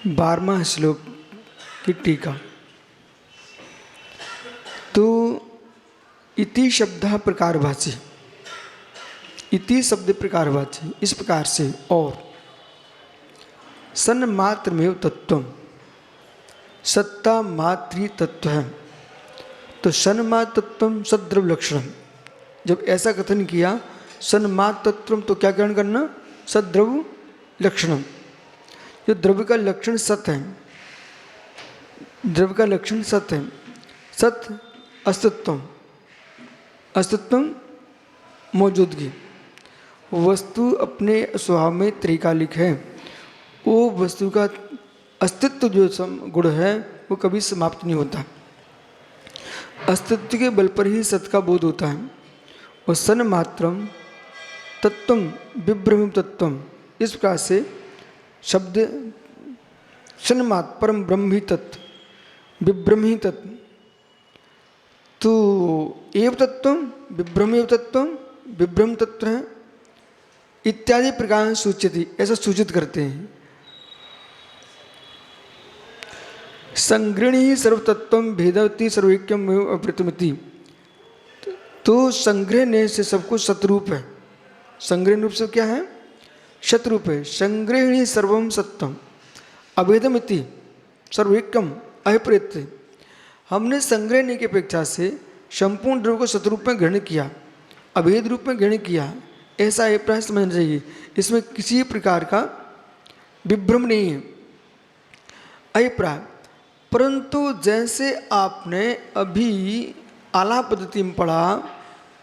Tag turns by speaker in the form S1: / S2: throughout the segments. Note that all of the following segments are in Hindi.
S1: 12वां श्लोक की टीका। तो इति शब्द प्रकारवाची, इति शब्द प्रकारवाची, इस प्रकार से और सन्मात्रमेव तत्वम, सत्ता मात्री तत्व है। तो सन्मात्र तत्वम सद्रव लक्षणम, जब ऐसा कथन किया सन्मात्र तत्वम तो क्या ग्रहण करना, सद्रव लक्षणम। जो द्रव्य का लक्षण सत है, द्रव्य का लक्षण सत है। सत अस्तित्व, अस्तित्व मौजूदगी, वस्तु अपने स्वभाव में त्रिकालिक है। वो वस्तु का अस्तित्व जो गुण है वो कभी समाप्त नहीं होता। अस्तित्व के बल पर ही सत का बोध होता है। और सन मात्रम तत्वम विभ्रम तत्वम, इस प्रकार से शब्द सन्मात्र परम ब्रह्म ही तत्व, विभ्रम ही तत्व। तो एव तत्वम विभ्रम एव तत्वम, विभ्रम तत्व है इत्यादि प्रकार सूचित, ऐसा सूचित करते हैं। संग्रहणी सर्वतत्व भेदवती सर्वैक्यम अप्रतिमति। तो संग्रहणे से सब कुछ सतरूप है। संग्रह रूप से क्या है, शतरूप है। संग्रहणी सर्वम सत्यम अभेदमिति सर्वैक्यम अभिप्रेत। हमने संग्रहणी की अपेक्षा से संपूर्ण द्रव्य को सतरूप में ग्रहण किया, अभेद रूप में ग्रहण किया, ऐसा अभिप्राय समझना चाहिए। इसमें किसी प्रकार का विभ्रम नहीं है अभिप्राय। परंतु जैसे आपने अभी आलाप पद्धति में पढ़ा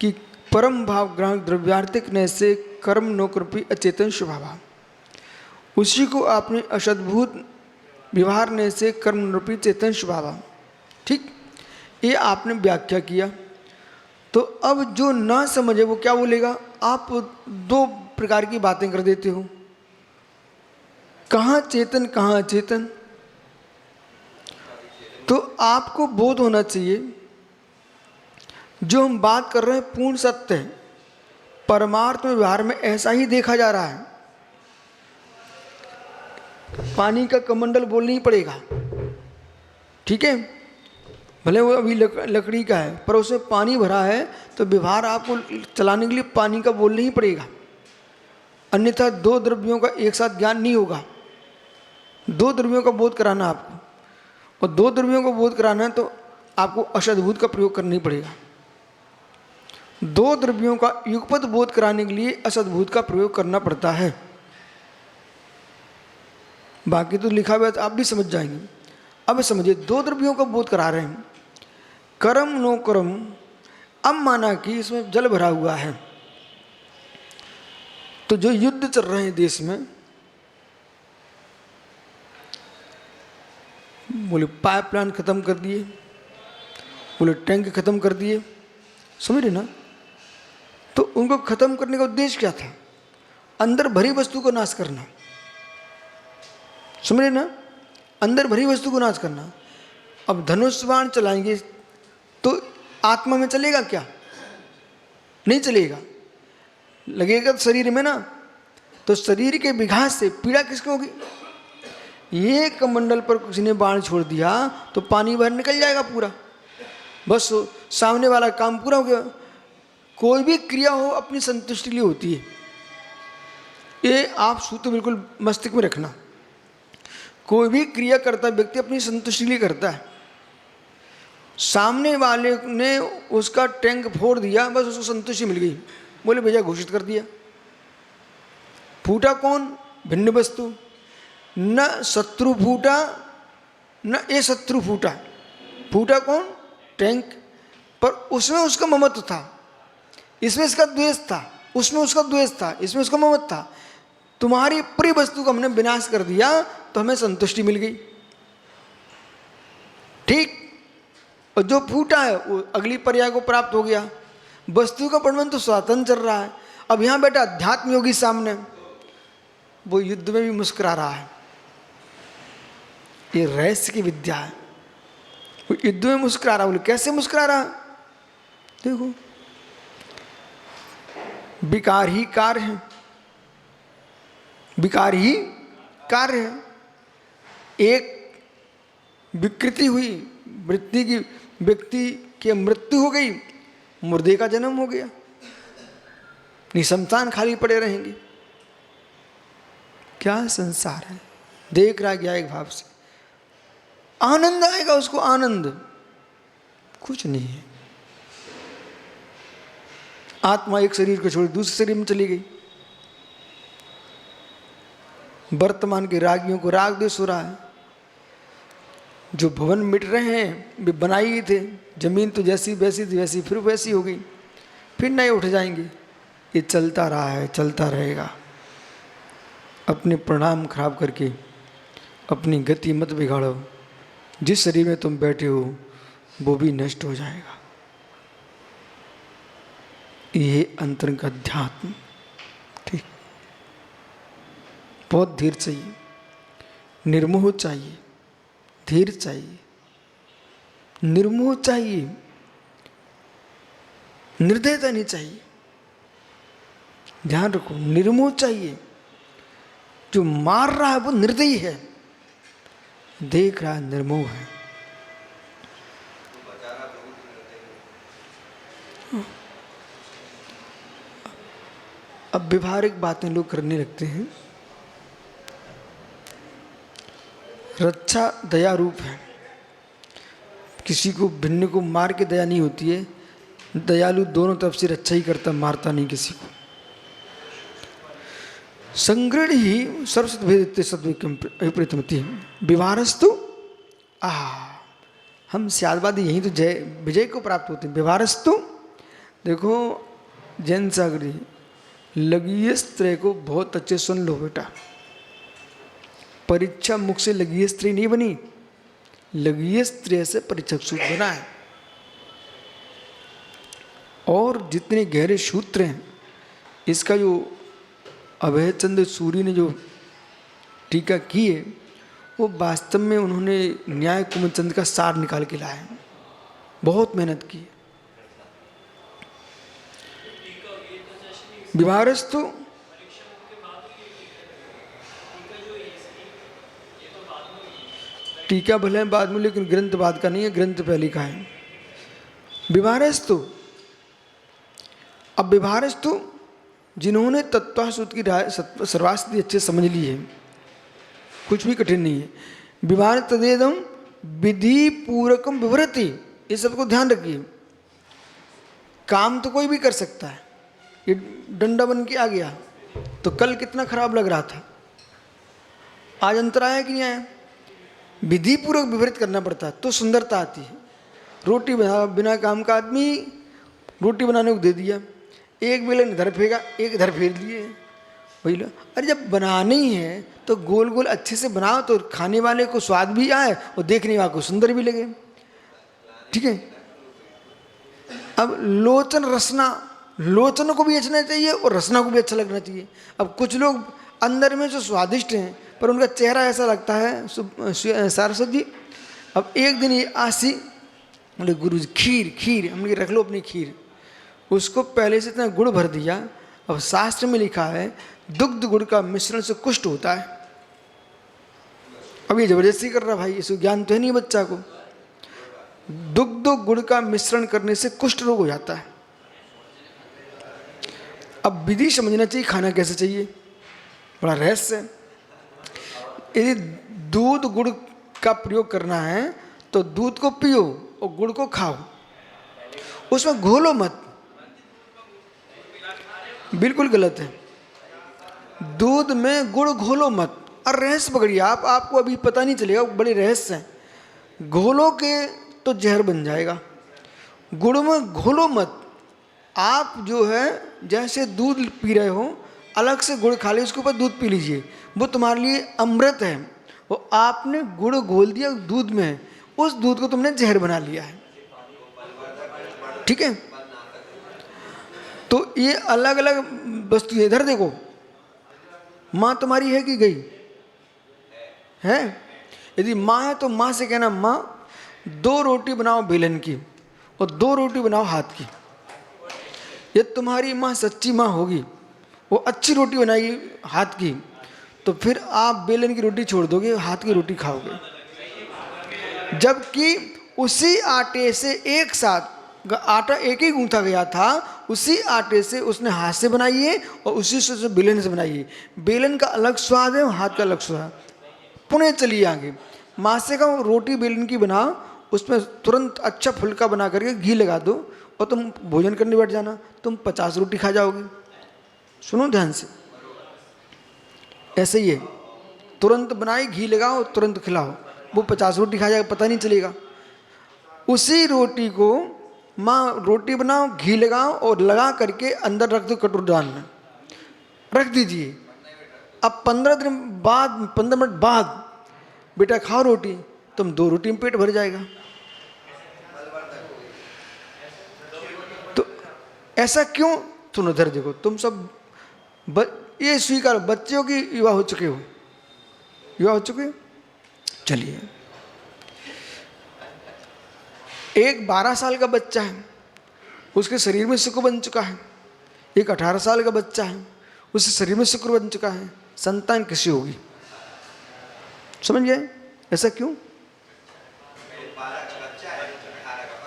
S1: कि परम भाव ग्राहक द्रव्यार्थिक नय से कर्म नोकरूपी अचेतन स्वभाव, उसी को आपने असद्भूत व्यवहार नय से कर्म रूपी चेतन स्वभाव, ठीक, ये आपने व्याख्या किया। तो अब जो ना समझे वो क्या बोलेगा, आप दो प्रकार की बातें कर देते हो, कहाँ चेतन कहाँ अचेतन। तो आपको बोध होना चाहिए जो हम बात कर रहे हैं पूर्ण सत्य है, परमार्थ में व्यवहार में ऐसा ही देखा जा रहा है। पानी का कमंडल बोलना ही पड़ेगा, ठीक है, भले वो अभी लकड़ी का है पर उसमें पानी भरा है, तो व्यवहार आपको चलाने के लिए पानी का बोलना ही पड़ेगा। अन्यथा दो द्रव्यों का एक साथ ज्ञान नहीं होगा। दो द्रव्यों का बोध कराना आपको, और दो द्रव्यों को बोध कराना है तो आपको असद्भूत का प्रयोग करना ही पड़ेगा। दो द्रव्यों का युगपत बोध कराने के लिए असद्भूत का प्रयोग करना पड़ता है। बाकी तो लिखा हुआ तो आप भी समझ जाएंगे। अब समझिए, दो द्रव्यों का बोध करा रहे हैं, कर्म नो कर्म। अब माना कि इसमें जल भरा हुआ है, तो जो युद्ध चल रहे हैं देश में, बोले पाइपलाइन खत्म कर दिए, बोले टैंक खत्म कर दिए, समझ रहे ना। तो उनको खत्म करने का उद्देश्य क्या था, अंदर भरी वस्तु को नाश करना, समझ रहे ना, अंदर भरी वस्तु को नाश करना। अब धनुष बाण चलाएंगे तो आत्मा में चलेगा क्या, नहीं चलेगा, लगेगा तो शरीर में ना। तो शरीर के विघात से पीड़ा किसको होगी। ये कमंडल पर किसी ने बाण छोड़ दिया तो पानी बाहर निकल जाएगा पूरा, बस सामने वाला काम पूरा हो गया। कोई भी क्रिया हो अपनी संतुष्टि के लिए होती है, ये आप सूत्र बिल्कुल मस्तिष्क में रखना। कोई भी क्रिया करता व्यक्ति अपनी संतुष्टि के लिए करता है। सामने वाले ने उसका टैंक फोड़ दिया, बस उसको संतुष्टि मिल गई, बोले भैया घोषित कर दिया। फूटा कौन, भिन्न वस्तु, न शत्रु फूटा न ये शत्रु फूटा। फूटा कौन, टैंक, पर उसमें उसका ममत्व था, इसमें इसका द्वेष था, उसमें उसका द्वेष था, इसमें उसका ममत्व था। तुम्हारी प्रिय वस्तु को हमने विनाश कर दिया तो हमें संतुष्टि मिल गई, ठीक। और जो फूटा है वो अगली पर्याय को प्राप्त हो गया। वस्तु का वर्णन तो स्वतंत्र चल रहा है। अब यहां बेटा अध्यात्म योगी सामने, वो युद्ध में भी मुस्कुरा रहा है। ये रहस्य की विद्या है। वो युद्ध में मुस्कुरा रहा, बोले कैसे मुस्कुरा रहा, देखो विकार ही कार्य है, विकार ही कार्य है। एक विकृति हुई, व्यक्ति की मृत्यु हो गई, मुर्दे का जन्म हो गया, निशमशान खाली पड़े रहेंगे। क्या संसार है। देख रहा गया एक भाव से, आनंद आएगा उसको, आनंद कुछ नहीं है। आत्मा एक शरीर को छोड़ दूसरे शरीर में चली गई। वर्तमान के रागियों को राग देश हो रहा है। जो भवन मिट रहे हैं वे बनाए ही थे, जमीन तो जैसी वैसी थी वैसी फिर वैसी हो गई, फिर नए उठ जाएंगे। ये चलता रहा है, चलता रहेगा। अपने परिणाम खराब करके अपनी गति मत बिगाड़ो। जिस शरीर में तुम बैठे हो वो भी नष्ट हो जाएगा। ये अंतर का अध्यात्म। ठीक, बहुत धीर चाहिए, निर्मोह चाहिए, धीर चाहिए, निर्मोह चाहिए, निर्दयता नहीं चाहिए। ध्यान रखो, निर्मोह चाहिए। जो मार रहा है वो निर्दयी है, देख रहा है निर्मोह है। अब व्यवहारिक बातें लोग करने लगते हैं। रक्षा दया रूप है। किसी को भिन्न को मार के दया नहीं होती है। दयालु दोनों तरफ से रक्षा ही करता, मारता नहीं किसी को। संग्रह ही सर्वसत भेदते सद्विप्रतिमति विवारस्तु। हम स्यादवादी यहीं तो जय विजय को प्राप्त होते हैं। विवारस्तु, देखो जैन सागर जी, लघीय स्त्री को बहुत अच्छे सुन लो बेटा। परीक्षा मुख से लघीय स्त्री नहीं बनी, लघीय स्त्री से परीक्षक सूत्र बना है। और जितने गहरे सूत्र हैं, इसका जो अभयचंद्र सूरी ने जो टीका की है, वो वास्तव में उन्होंने न्याय कुमचंद का सार निकाल के लाया है। बहुत मेहनत की। विवारस्तु, टीका भले बाद में, लेकिन ग्रंथ बाद का नहीं है, ग्रंथ पहले का है। विवारस्तु, अब विवारस्तु जिन्होंने तत्वासूत्र की राय सर्वास्ति अच्छे समझ ली है, कुछ भी कठिन नहीं है। विवाह तदेदम विधि पूर्वकम विवरति, ये सबको ध्यान रखिए। काम तो कोई भी कर सकता है। ये डंडा बन के आ गया तो कल कितना खराब लग रहा था, आज अंतर आया कि नहीं आया। विधि पूर्वक विवरित करना पड़ता है तो सुंदरता आती है। रोटी बना, बिना काम का आदमी रोटी बनाने को दे दिया, एक बेलन इधर फेंका, एक इधर फेर दिए, वही लो। अरे जब बनानी है तो गोल गोल अच्छे से बनाओ तो खाने वाले को स्वाद भी आए और देखने वाले को सुंदर भी लगे। ठीक है। अब लोचन रसना, लोचन को भी अच्छा चाहिए और रसना को भी अच्छा लगना चाहिए। अब कुछ लोग अंदर में जो स्वादिष्ट हैं पर उनका चेहरा ऐसा लगता है सारस्वत जी। अब एक दिन ये आसी बोले गुरु जी खीर, खीर हमने रख लो अपनी खीर। उसको पहले से इतना गुड़ भर दिया। अब शास्त्र में लिखा है दुग्ध गुड़ का मिश्रण से कुष्ठ होता है। अब ये जबरदस्ती कर रहा भाई, इसको ज्ञान तो है नहीं बच्चा को। दुग्ध गुड़ का मिश्रण करने से कुष्ठ रोग हो जाता है। अब विधि समझना चाहिए, खाना कैसे चाहिए, बड़ा रहस्य है। यदि दूध गुड़ का प्रयोग करना है तो दूध को पियो और गुड़ को खाओ, उसमें घोलो मत, बिल्कुल गलत है। दूध में गुड़ घोलो मत। और रहस्य पकड़िए आप, आपको अभी पता नहीं चलेगा, बड़े रहस्य हैं। घोलो के तो जहर बन जाएगा, गुड़ में घोलो मत। आप जो है जैसे दूध पी रहे हो, अलग से गुड़ खा लीजिए, उसके ऊपर दूध पी लीजिए, वो तुम्हारे लिए अमृत है। वो आपने गुड़ घोल दिया दूध में, उस दूध को तुमने जहर बना लिया है। ठीक है। तो ये अलग अलग वस्तु है। इधर देखो, माँ तुम्हारी है कि गई है? यदि माँ है तो माँ से कहना माँ 2 रोटी बनाओ बेलन की और 2 रोटी बनाओ हाथ की। ये तुम्हारी माँ सच्ची माँ होगी, वो अच्छी रोटी बनाएगी हाथ की, तो फिर आप बेलन की रोटी छोड़ दोगे, हाथ की रोटी खाओगे। जबकि उसी आटे से एक साथ आटा एक ही गूंथा गया था, उसी आटे से उसने हाथ से बनाई है और उसी से बेलन से बनाई है। बेलन का अलग स्वाद है और हाथ का अलग स्वाद। पुनः चलिए आगे, माँ से कहो रोटी बेलन की बनाओ, उसमें तुरंत अच्छा फुल्का बना करके घी लगा दो और तुम भोजन करने बैठ जाना, तुम 50 रोटी खा जाओगे। सुनो ध्यान से, ऐसे ही है, तुरंत बनाई, घी लगाओ, तुरंत खिलाओ, वो 50 रोटी खा जाएगा, पता नहीं चलेगा। उसी रोटी को माँ रोटी बनाओ, घी लगाओ और लगा करके अंदर रख दो, कटोरी में रख दीजिए। अब 15 मिनट बाद बेटा खाओ रोटी, तुम 2 रोटी में पेट भर जाएगा। तो ऐसा क्यों? तुम उधर देखो, तुम सब ये स्वीकार, बच्चों की युवा हो चुके हो, युवा हो चुके हो। चलिए, एक 12 साल का बच्चा है, उसके शरीर में शुक्र बन चुका है। एक 18 साल का बच्चा है, उसके शरीर में शुक्र बन चुका है, संतान कैसी होगी? समझ गए? ऐसा क्यों?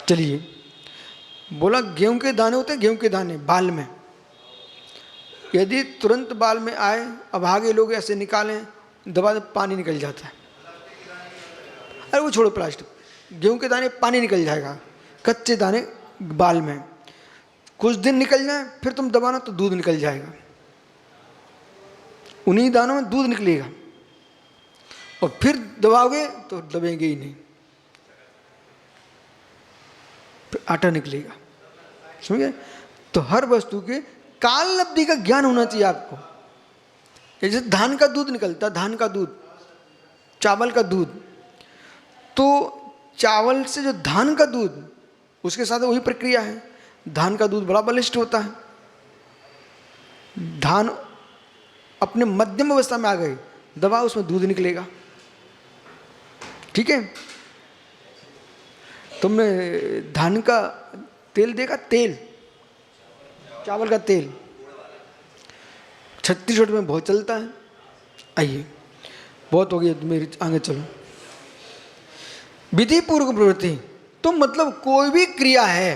S1: चलिए, बोला गेहूं के दाने होते हैं, गेहूं के दाने बाल में, यदि तुरंत बाल में आए, अब आगे लोग ऐसे निकालें, दबा दे, पानी निकल जाता है। अरे वो छोड़ो प्लास्टिक, गेहूं के दाने पानी निकल जाएगा, कच्चे दाने बाल में कुछ दिन निकल जाए, फिर तुम दबाना तो दूध निकल जाएगा, उन्हीं दानों में दूध निकलेगा, और फिर दबाओगे तो दबेंगे ही नहीं, फिर आटा निकलेगा। समझे? तो हर वस्तु के काल अवधि का ज्ञान होना चाहिए आपको। जैसे धान का दूध निकलता है, धान का दूध, चावल का दूध, तो चावल से जो धान का दूध, उसके साथ वही प्रक्रिया है। धान का दूध बड़ा बलिष्ठ होता है, धान अपने मध्यम अवस्था में आ गए, दबाओ उसमें दूध निकलेगा। ठीक है? तुमने धान का तेल देखा? तेल, चावल का तेल छत्तीसगढ़ में बहुत चलता है। आइए, बहुत हो गया, मेरी आगे चलो। विधि पूर्वक प्रवृत्ति, तो मतलब कोई भी क्रिया है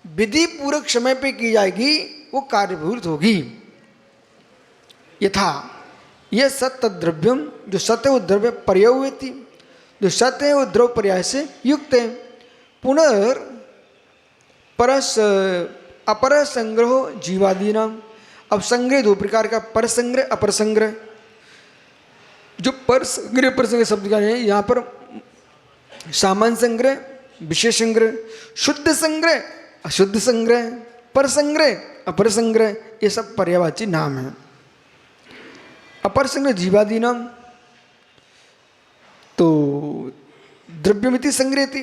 S1: विधि पूर्वक समय पे की जाएगी, वो कार्यभूत होगी। यथा यह सत्य द्रव्यम, जो सत्य वो द्रव्य पर्यायति, जो सत्य है वो द्रव्य पर्याय से युक्त है। पुनर् परस अपर संग्रह जीवादि नाम, अब संग्रह 2 प्रकार का, पर संग्रह अपर संग्रह। जो पर संग्रह पर संग्रह शब्द का है, यहाँ पर सामान्य संग्रह, विशेष संग्रह, शुद्ध संग्रह, अशुद्ध संग्रह, पर संग्रह, अपर संग्रह, ये सब पर्यायवाची नाम है। अपर संग्रह जीवादि नाम, तो द्रव्यमिति संग्रहति,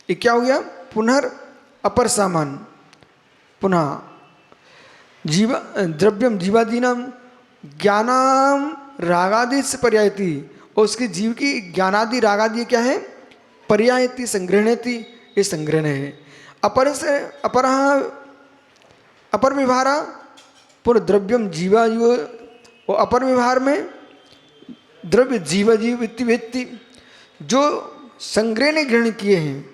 S1: ये क्या हो गया? पुनर् अपर सामान, पुनः जीवा द्रव्यम जीवादि नाम, ज्ञानाम रागादि से पर्यायति, और उसके जीव की ज्ञानादि रागादि क्या है? पर्यायति, संग्रहणति, ये संग्रहण है। अपर से अपर व्यवहारा, पुनः द्रव्यम जीवा जीव, और अपर व्यवहार में द्रव्य जीवा जीव व्यक्ति, जो संग्रह ने ग्रहण किए हैं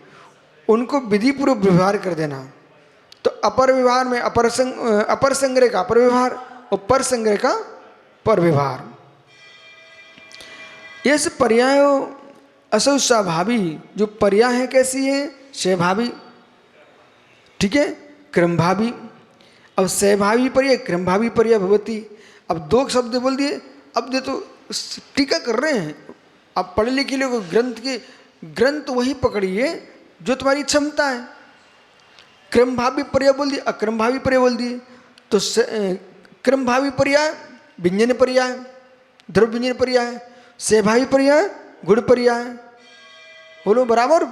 S1: उनको विधि पूर्वक व्यवहार कर देना। तो अपर व्यवहार में अपर संग्रह का अपर व्यवहार और पर संग्रह का पर व्यवहार। ये सब पर्याय असौ स्वाभावी, जो पर्याय है कैसी है? स्वभावी, ठीक है, क्रमभावी। अब स्वभावी पर्याय, क्रमभावी पर्याय भवती। अब 2 शब्द बोल दिए, अब दे तो टीका कर रहे हैं। अब पढ़े लिखे लोग ग्रंथ वही पकड़िए जो तुम्हारी क्षमता है। क्रमभावी पर्याय बोल दिए, अक्रमभावी पर्याय बोल दिए, तो क्रमभावी पर्याय व्यंजन पर्याय, द्रव्य व्यंजन पर्याय, स्वभावी पर्याय गुण पर्याय। बोलो बराबर?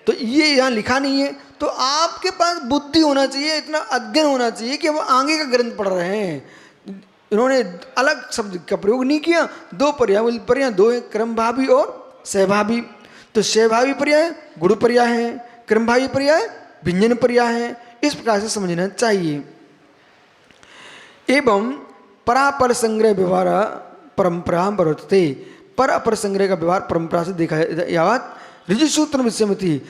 S1: तो ये यहाँ लिखा नहीं है, तो आपके पास बुद्धि होना चाहिए, इतना अध्ययन होना चाहिए कि वो आगे का ग्रंथ पढ़ रहे हैं। इन्होंने अलग शब्द का प्रयोग नहीं किया, 2 पर्याय 2 है, क्रमभावी और स्वभावी। तो स्वभावी पर्याय गुण पर्याय है, क्रमभावी पर्याय व्यंजन पर्याय है। इस प्रकार से समझना चाहिए। एवं परापर संग्रह व्यवहार परंपरा वर्तते। पर अपर संग्रह का व्यवहार परंपरा से देखा यावत ऋजुसूत्र विषयमति।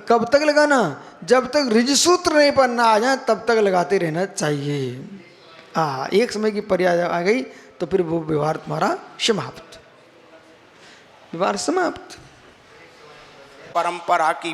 S1: कब तक लगाना? जब तक ऋजुसूत्र नहीं पढ़ना आ जाए तब तक लगाते रहना चाहिए। एक समय की पर्याय आ गई तो फिर वो व्यवहार तुम्हारा समाप्त, व्यवहार समाप्त।
S2: परंपरा की